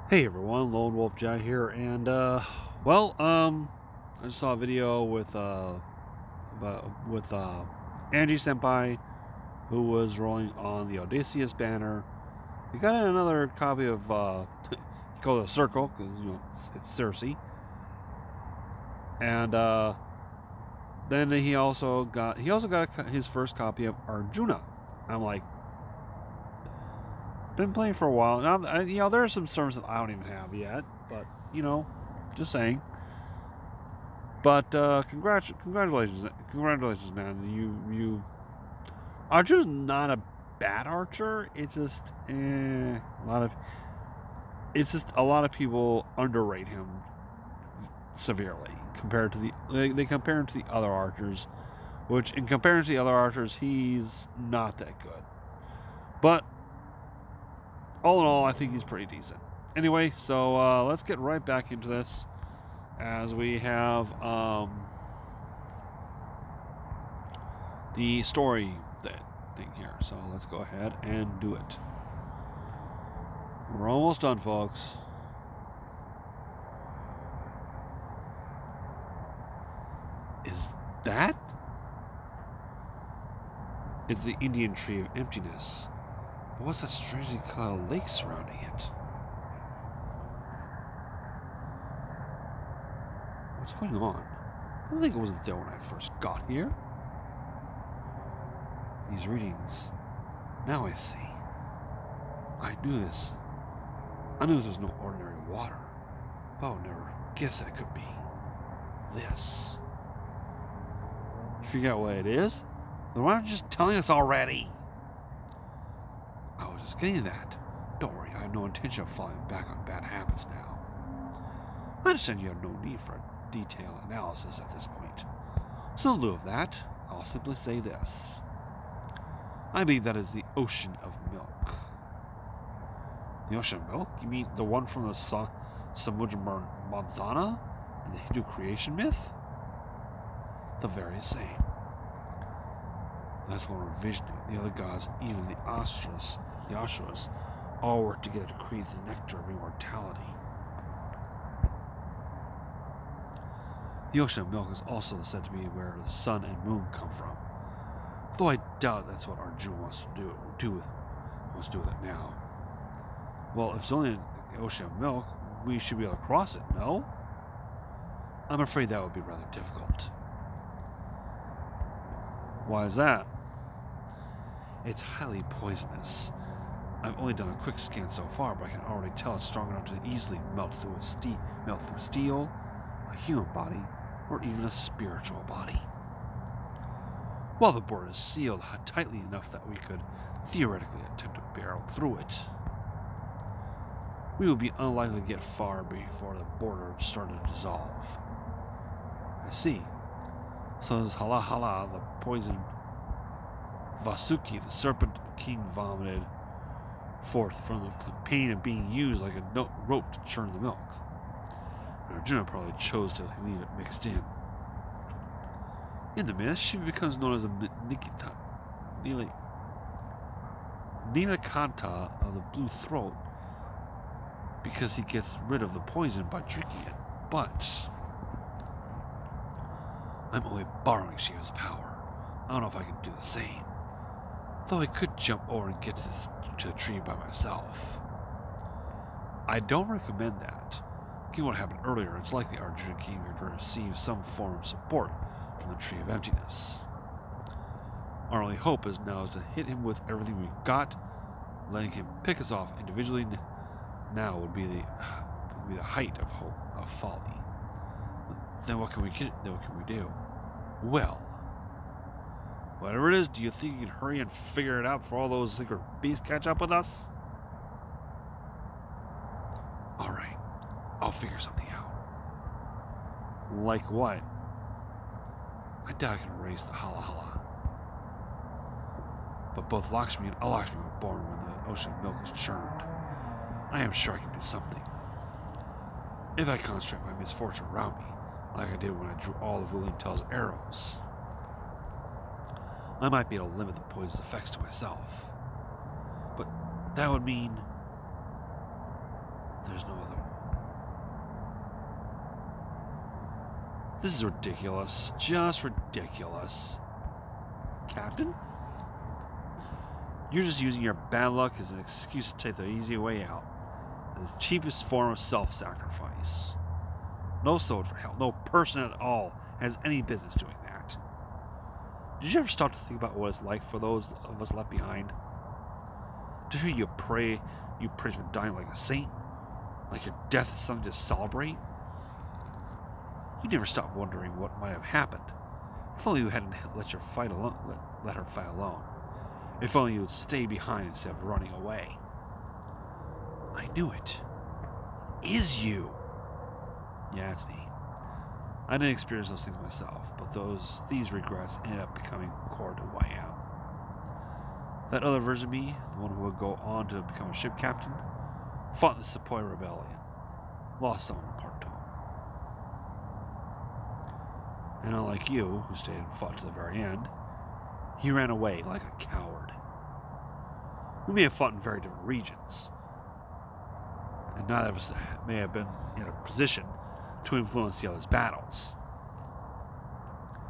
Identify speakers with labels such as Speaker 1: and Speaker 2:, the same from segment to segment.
Speaker 1: Hey everyone, Lone Wolf Jai here, and I just saw a video with Angie Senpai, who was rolling on the Odysseus banner. He got another copy of he called it a circle because it's Circe, and then he also got his first copy of Arjuna. I'm like, been playing for a while now. There are some servers that I don't even have yet, but just saying. But congratulations, man. You Archer's not a bad archer. It's just a lot of a lot of people underrate him severely compared to they compare him to the other archers, which in comparison to the other archers, he's not that good. But all in all, I think he's pretty decent. Anyway, so let's get right back into this as we have the story thing here. So let's go ahead and do it. We're almost done, folks. Is that? It's the Indian tree of emptiness. But what's that strangely clouded lake surrounding it? What's going on? I don't think it wasn't there when I first got here. These readings. Now I see. I knew this. I knew this was no ordinary water. But I would never guess that it could be this. You figure out what it is? Then why aren't you just telling us already? I was just getting that. Don't worry, I have no intention of falling back on bad habits now. I understand you have no need for a detailed analysis at this point. So in lieu of that, I'll simply say this. I believe that is the ocean of milk. The ocean of milk? You mean the one from the Samudra Manthana in the Hindu creation myth? The very same. That's what we're envisioning. The other gods, even the Asuras, all work together to create the nectar of immortality. The ocean of milk is also said to be where the sun and moon come from. Though I doubt that's what Arjuna wants to do with it now. Well, if it's only an ocean of milk, we should be able to cross it, no? I'm afraid that would be rather difficult. Why is that? It's highly poisonous. I've only done a quick scan so far, but I can already tell it's strong enough to easily melt through steel, a human body, or even a spiritual body. While the border is sealed tightly enough that we could theoretically attempt to barrel through it, we would be unlikely to get far before the border started to dissolve. I see. So this Hala, the poison Vasuki, the serpent king, vomited forth from the pain of being used like a rope to churn the milk. And Arjuna probably chose to leave it mixed in. In the myth, she becomes known as a Nilakanta of the Blue Throat because he gets rid of the poison by drinking it. But I'm only borrowing Shiva's power. I don't know if I can do the same. Though I could jump over and get to the tree by myself. I don't recommend that. Given what happened earlier, it's likely Arjuna came here to receive some form of support from the Tree of Emptiness. Our only hope is now to hit him with everything we've got. Letting him pick us off individually now would be the height of folly. Then what can we do? Well, whatever it is, do you think you can hurry and figure it out before all those secret beasts catch up with us? Alright, I'll figure something out. Like what? I doubt I can erase the Hala. But both Lakshmi and Alakshmi were born when the ocean of milk was churned. I am sure I can do something. If I concentrate my misfortune around me, like I did when I drew all of William Tell's arrows, I might be able to limit the poison's effects to myself. But that would mean There's no other. This is ridiculous. Just ridiculous. Captain? You're just using your bad luck as an excuse to take the easy way out. The cheapest form of self-sacrifice. No soldier, hell, no person at all has any business doing that. Did you ever stop to think about what it's like for those of us left behind? To hear you pray for dying like a saint? Like your death is something to celebrate? You never stopped wondering what might have happened. If only you hadn't let her fight alone. If only you would stay behind instead of running away. I knew it. Is you? Yeah, it's me. I didn't experience those things myself, but these regrets ended up becoming core to who I am. That other version of me, the one who would go on to become a ship captain, fought in the Sepoy Rebellion. Lost someone important to him. And unlike you, who stayed and fought to the very end, he ran away like a coward. We may have fought in very different regions, and neither of us may have been in a position to influence the other's battles.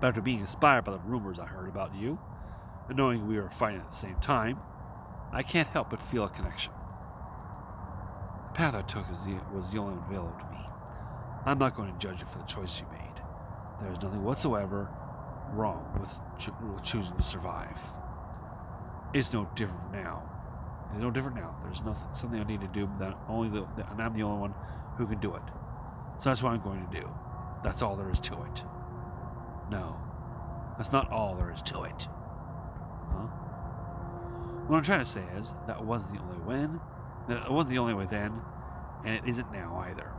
Speaker 1: But after being inspired by the rumors I heard about you, and knowing we were fighting at the same time, I can't help but feel a connection. The path I took was the only one available to me. I'm not going to judge you for the choice you made. There is nothing whatsoever wrong with choosing to survive. It's no different now. It's no different now. There's something I need to do and I'm the only one who can do it. So that's what I'm going to do. That's all there is to it. No, that's not all there is to it. Huh? What I'm trying to say is that wasn't the only way then, and it isn't now either.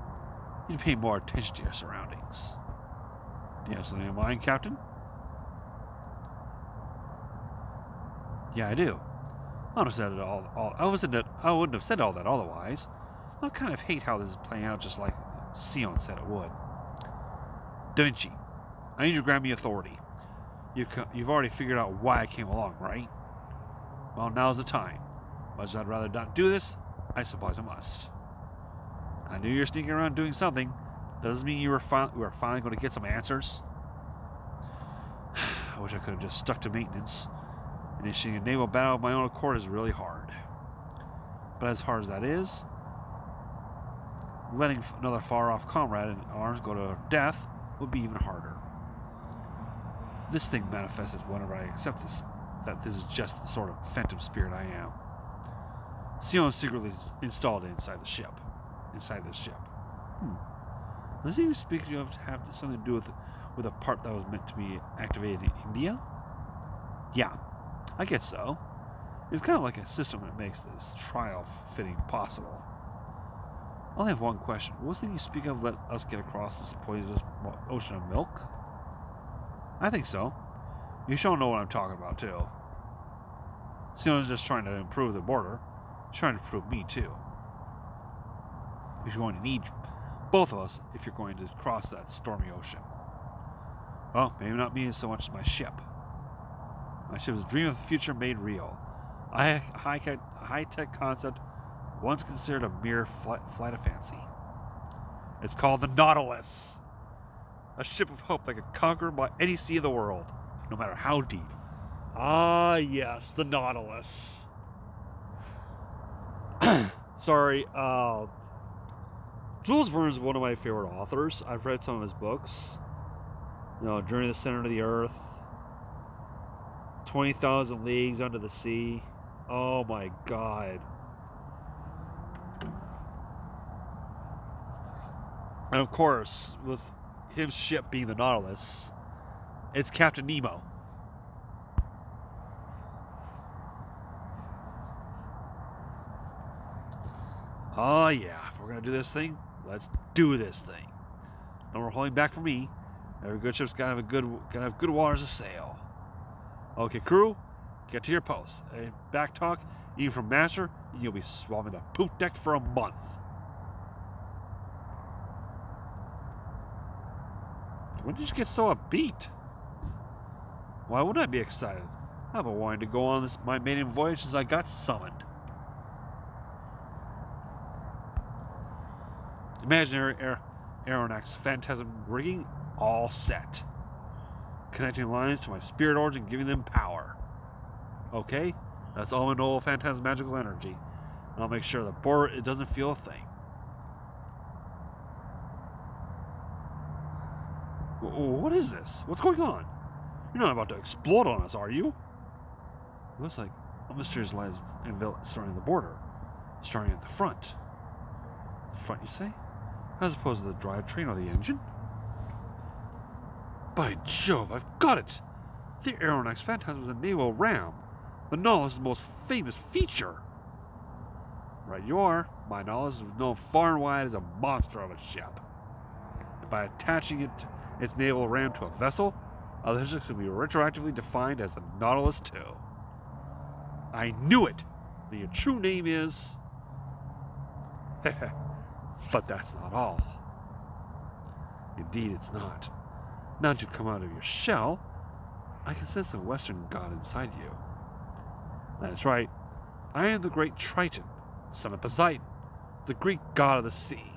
Speaker 1: You need to pay more attention to your surroundings. Do you have something in mind, Captain? Yeah, I do. I wouldn't have said all that otherwise. I kind of hate how this is playing out just like Sion said it would. Da Vinci, I need you to grant me authority. You've already figured out why I came along, right? Well, now's the time. Much as I'd rather not do this, I suppose I must. I knew you were sneaking around doing something. Doesn't mean you were finally going to get some answers. I wish I could have just stuck to maintenance. Initiating a naval battle of my own accord is really hard. But as hard as that is, letting another far-off comrade in arms go to death would be even harder. This thing manifests whenever I accept that this is just the sort of phantom spirit I am. Sion secretly installed it inside this ship. Does he speak of have something to do with a part that was meant to be activated in India? Yeah, I guess so. It's kind of like a system that makes this trial fitting possible. I only have one question. Was the thing you speak of let us get across this poisonous ocean of milk? I think so. You sure know what I'm talking about, too. Sion's just trying to improve the border. He's trying to improve me, too. He's going to need both of us if you're going to cross that stormy ocean. Well, maybe not me so much as my ship. My ship is a dream of the future made real. A high-tech concept once considered a mere flight of fancy. It's called the Nautilus. A ship of hope that could conquer any sea of the world, no matter how deep. Ah, yes, the Nautilus. Sorry, Jules Verne is one of my favorite authors. I've read some of his books. Journey to the Center of the Earth, 20,000 Leagues Under the Sea. Oh my God. And of course, with his ship being the Nautilus, it's Captain Nemo. Oh yeah, if we're gonna do this thing, let's do this thing. No more holding back for me. Every good ship's gotta have good waters to sail. Okay, crew, get to your posts. Back talk, even from Master, you'll be swabbing the poop deck for a month. When did you get so upbeat? Why wouldn't I be excited? I've been wanting to go on my maiden voyage since I got summoned. Imaginary aeronauts phantasm rigging all set. Connecting lines to my spirit orbs and giving them power. Okay, that's all I know of phantasm magical energy. And I'll make sure the board it doesn't feel a thing. What is this? What's going on? You're not about to explode on us, are you? It looks like a mysterious light is surrounding the border, starting at the front. The front, you say? As opposed to the drivetrain or the engine? By Jove, I've got it! The Aeronauts Phantasm is a naval ram. The Nautilus' most famous feature. Right you are. My Nautilus is known far and wide as a monster of a ship. And by attaching its naval ram to a vessel, others will be retroactively defined as the Nautilus too. I knew it! Your true name is... But that's not all. Indeed, it's not. Now that you come out of your shell, I can sense the Western god inside you. That's right. I am the great Triton, son of Poseidon, the Greek god of the sea.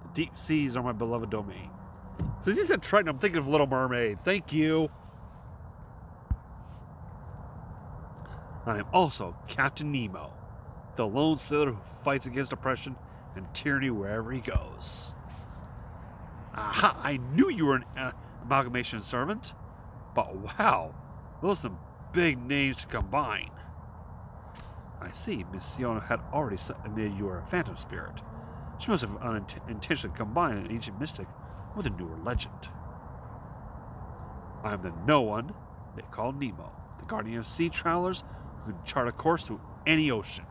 Speaker 1: The deep seas are my beloved domain. Since you said Triton, I'm thinking of Little Mermaid. Thank you. I am also Captain Nemo, the lone sailor who fights against oppression and tyranny wherever he goes. Aha! I knew you were an amalgamation servant. But wow, those are some big names to combine. I see, Miss Siona had already admitted you were a phantom spirit. She must have unintentionally combined an ancient mystic with a newer legend. I am the no one they call Nemo, the guardian of sea travelers who can chart a course through any ocean.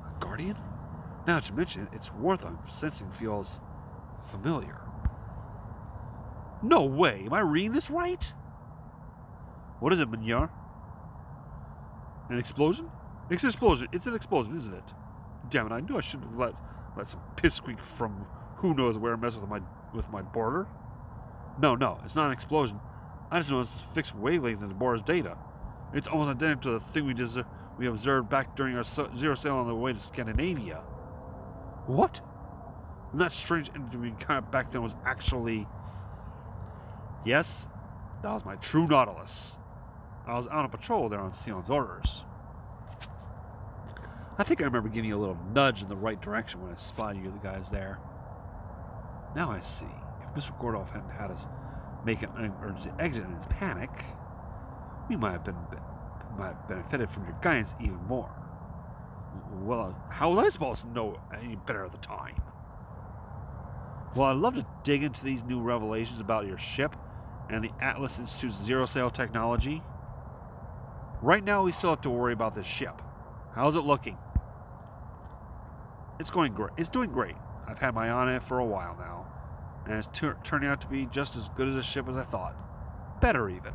Speaker 1: A guardian? Now that you mention it, its warmth I'm sensing feels familiar. No way! Am I reading this right? What is it, Mignard? An explosion? It's an explosion. It's an explosion, isn't it? Damn it! I knew I shouldn't have let some pipsqueak from who knows where mess with my border. No, it's not an explosion. I just noticed a fixed wavelength in the border's data. It's almost identical to the thing we observed back during our zero sail on the way to Scandinavia. What? And that strange entity we encountered back then was actually... Yes, that was my true Nautilus. I was on a patrol there on Sion's orders. I think I remember giving you a little nudge in the right direction when I spotted you guys there. Now I see. If Mr. Gordoff hadn't had us make an emergency exit in his panic, we might have benefited from your guidance even more. Well, how was I supposed to know any better at the time? Well, I'd love to dig into these new revelations about your ship and the Atlas Institute's zero-sail technology. Right now, we still have to worry about this ship. How's it looking? It's going great. It's doing great. I've had my eye on it for a while now, and it's turning out to be just as good as a ship as I thought. Better even.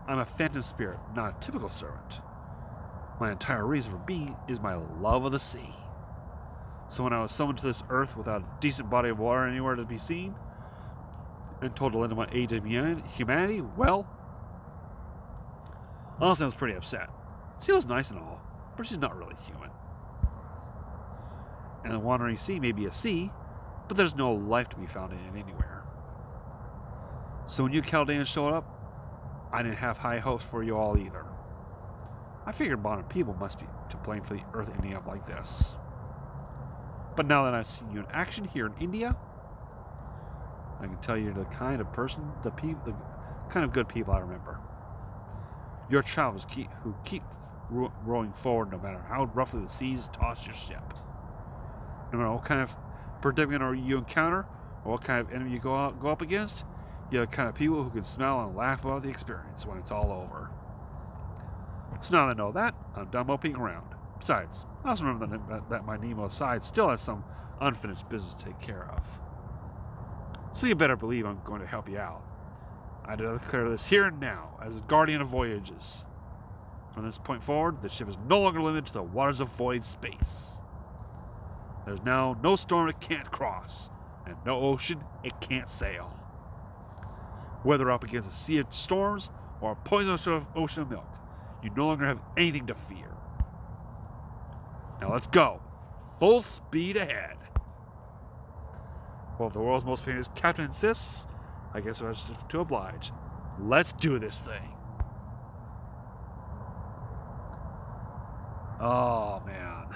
Speaker 1: I'm a phantom spirit, not a typical servant. My entire reason for being is my love of the sea. So when I was summoned to this earth without a decent body of water anywhere to be seen, and told to lend my aid to humanity, well, honestly I was pretty upset. Seal's nice and all, but she's not really human. And the wandering sea may be a sea, but there's no life to be found in it anywhere. So when you Chaldeans showed up, I didn't have high hopes for you all either. I figured modern people must be to blame for the earth ending up like this. But now that I've seen you in action here in India, I can tell you're the kind of person, the kind of good people I remember. Your travels who keep rowing forward no matter how roughly the seas toss your ship. No matter what kind of predicament you encounter, or what kind of enemy you go up against, you're the kind of people who can smile and laugh about the experience when it's all over. So now that I know that, I'm done moping around. Besides, I also remember that my Nemo side still has some unfinished business to take care of. So you better believe I'm going to help you out. I declare this here and now as guardian of voyages. From this point forward, the ship is no longer limited to the waters of void space. There's now no storm it can't cross, and no ocean it can't sail. Whether up against a sea of storms or a poisonous ocean of milk, you no longer have anything to fear. Now let's go. Full speed ahead. Well, if the world's most famous captain insists, I guess I have to oblige. Let's do this thing. Oh, man.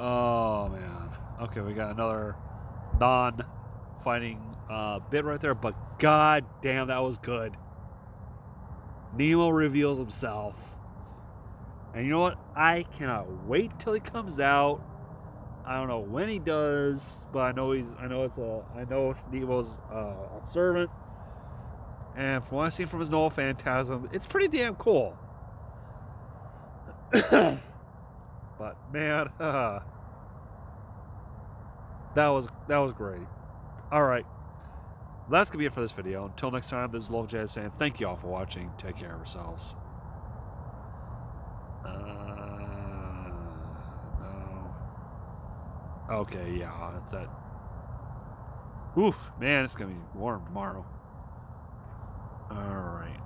Speaker 1: Oh, man. Okay, we got another non-fighting bit right there, but god damn, that was good. Nemo reveals himself. And you know what? I cannot wait till he comes out. I don't know when he does, but I know it's Nemo's a servant. And from what I've seen from his Noel Phantasm, it's pretty damn cool. But man, that was great. All right, that's gonna be it for this video. Until next time, this is Love Jazz saying thank you all for watching. Take care of yourselves. No. Okay, yeah, that's that. Oof, man, it's gonna be warm tomorrow. All right.